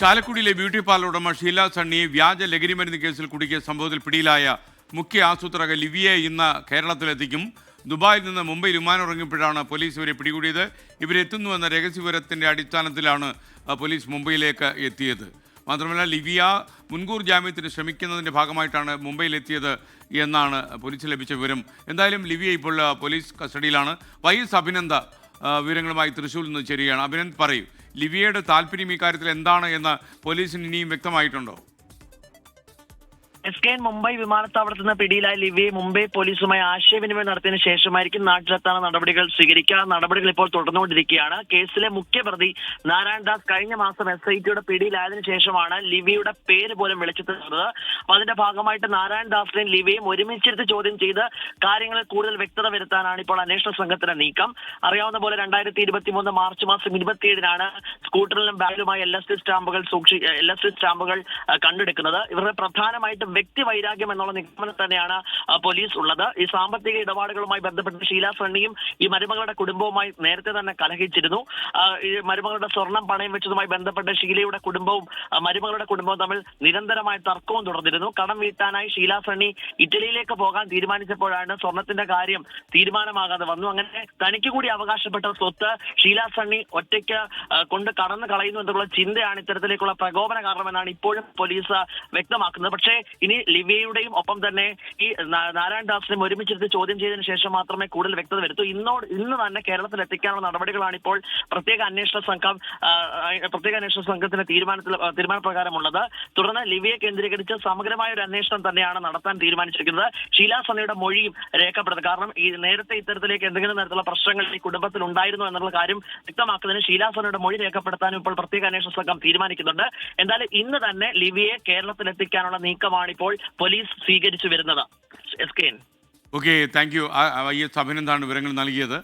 ചാലക്കുടിയിലെ beauty parlour ഉടമ ഷീല സണ്ണിയെ വ്യാജ ലഹരിമരുന്ന് കേസിൽ കുടുക്കിയ സംഭവത്തിൽ പിടിയിലായ മുഖ്യ ആസൂത്രക ലിവിയെ ഇന്ന് കേരളത്തിലെത്തിക്കും. ദുബായിൽ നിന്ന് മുംബൈയിൽ വിമാനമിറങ്ങിയപ്പോഴാണ് പോലീസ് ഇവരെ പിടികൂടിയത്. ഇവരെത്തുന്നുവെന്ന രഹസ്യവിവരത്തിൻ്റെ അടിസ്ഥാനത്തിലാണ് പോലീസ് മുംബൈയിലേക്ക് എത്തിയത്. മാത്രമല്ല, ലിവിയ മുൻകൂർ ജാമ്യത്തിന് ശ്രമിക്കുന്നതിൻ്റെ ഭാഗമായിട്ടാണ് മുംബൈയിലെത്തിയത് എന്നാണ് പോലീസിന് ലഭിച്ച വിവരം. എന്തായാലും ലിവിയ ഇപ്പോൾ പോലീസ് കസ്റ്റഡിയിലാണ്. YS അഭിനന്ദ് വിവരങ്ങളുമായി തൃശ്ശൂരിൽ നിന്ന് ചേരുകയാണ്. അഭിനന്ദ്, പറയൂ, ലിവിയയുടെ താല്പര്യം ഈ കാര്യത്തിൽ എന്താണ് എന്ന് പോലീസിന് ഇനിയും വ്യക്തമായിട്ടുണ്ടോ? SKN മുംബൈ വിമാനത്താവളത്തിൽ നിന്ന് പിടിയിലായ ലിവിയെ മുംബൈ പോലീസുമായി ആശയവിനിമയം നടത്തിയതിനു ശേഷമായിരിക്കും നാട്ടിലെത്താനുള്ള നടപടികൾ സ്വീകരിക്കുക. നടപടികൾ ഇപ്പോൾ തുടർന്നുകൊണ്ടിരിക്കുകയാണ്. കേസിലെ മുഖ്യപ്രതി നാരായൺദാസ് കഴിഞ്ഞ മാസം SITയുടെ പിടിയിലായതിനു ശേഷമാണ് ലിവിയുടെ പേര് പോലും വെളിച്ചെത്തുന്നത്. അപ്പൊ അതിന്റെ ഭാഗമായിട്ട് നാരായൺദാസിനെയും ലിവിയും ഒരുമിച്ചിരുത്തി ചോദ്യം ചെയ്ത് കാര്യങ്ങളിൽ കൂടുതൽ വ്യക്തത വരുത്താനാണ് ഇപ്പോൾ അന്വേഷണ സംഘത്തിന്റെ നീക്കം. അറിയാവുന്ന പോലെ 2023 മാർച്ച് മാസം 27-നാണ് സ്കൂട്ടറിലും ബാഗിലുമായി LSD സ്റ്റാമ്പുകൾ കണ്ടെടുക്കുന്നത്. ഇവരുടെ പ്രധാനമായിട്ടും വ്യക്തി വൈരാഗ്യം എന്നുള്ള നിഗമനം തന്നെയാണ് പോലീസ് ഉള്ളത്. ഈ സാമ്പത്തിക ഇടപാടുകളുമായി ബന്ധപ്പെട്ട് ഷീല സണ്ണിയും ഈ മരുമകളുടെ കുടുംബവുമായി നേരത്തെ തന്നെ കലഹിച്ചിരുന്നു. ഈ മരുമകളുടെ സ്വർണം പണയം വെച്ചതുമായി ബന്ധപ്പെട്ട് ഷീലയുടെ കുടുംബവും മരുമകളുടെ കുടുംബവും തമ്മിൽ നിരന്തരമായ തർക്കവും തുടർന്നിരുന്നു. കടം വീട്ടാനായി ഷീല സണ്ണി ഇറ്റലിയിലേക്ക് പോകാൻ തീരുമാനിച്ചപ്പോഴാണ് സ്വർണത്തിന്റെ കാര്യം തീരുമാനമാകാതെ വന്നു. അങ്ങനെ തനിക്ക് കൂടി അവകാശപ്പെട്ട സ്വത്ത് ഷീല സണ്ണി ഒറ്റയ്ക്ക് കൊണ്ട് കടന്നു കളയുന്നു എന്നുള്ള ചിന്തയാണ് ഇത്തരത്തിലേക്കുള്ള പ്രകോപന കാരണമെന്നാണ് ഇപ്പോഴും പോലീസ് വ്യക്തമാക്കുന്നത്. പക്ഷേ ഇനി ലിവിയയുടെയും ഒപ്പം തന്നെ ഈ നാരായൺദാസിനെയും ഒരുമിച്ചിരുത്തി ചോദ്യം ചെയ്തതിനു ശേഷം മാത്രമേ കൂടുതൽ വ്യക്തത വരുത്തൂ. ഇന്ന് തന്നെ കേരളത്തിൽ എത്തിക്കാനുള്ള നടപടികളാണ് ഇപ്പോൾ പ്രത്യേക അന്വേഷണ സംഘത്തിന്റെ തീരുമാനപ്രകാരമുള്ളത്. തുടർന്ന് ലിവിയെ കേന്ദ്രീകരിച്ച് സമഗ്രമായ ഒരു അന്വേഷണം തന്നെയാണ് നടത്താൻ തീരുമാനിച്ചിരിക്കുന്നത്. ഷീല സണ്ണിയുടെ മൊഴിയും രേഖപ്പെടുത്തും. കാരണം ഈ നേരത്തെ ഇത്തരത്തിലേക്ക് എന്തെങ്കിലും തരത്തിലുള്ള പ്രശ്നങ്ങൾ ഈ കുടുംബത്തിൽ ഉണ്ടായിരുന്നു എന്നുള്ള കാര്യം വ്യക്തമാക്കുന്നതിന് ഷീല സണ്ണിയുടെ മൊഴി രേഖപ്പെടുത്താനും ഇപ്പോൾ പ്രത്യേക അന്വേഷണ സംഘം തീരുമാനിക്കുന്നുണ്ട്. എന്തായാലും ഇന്ന് തന്നെ ലിവിയെ കേരളത്തിൽ എത്തിക്കാനുള്ള നീക്കമാണ് ഇപ്പോൾ പോലീസ് സ്വീകരിച്ചു വരുന്നത്. Okay, thank you. YS അഭിനന്ദാണ് വിവരങ്ങൾ നൽകിയത്.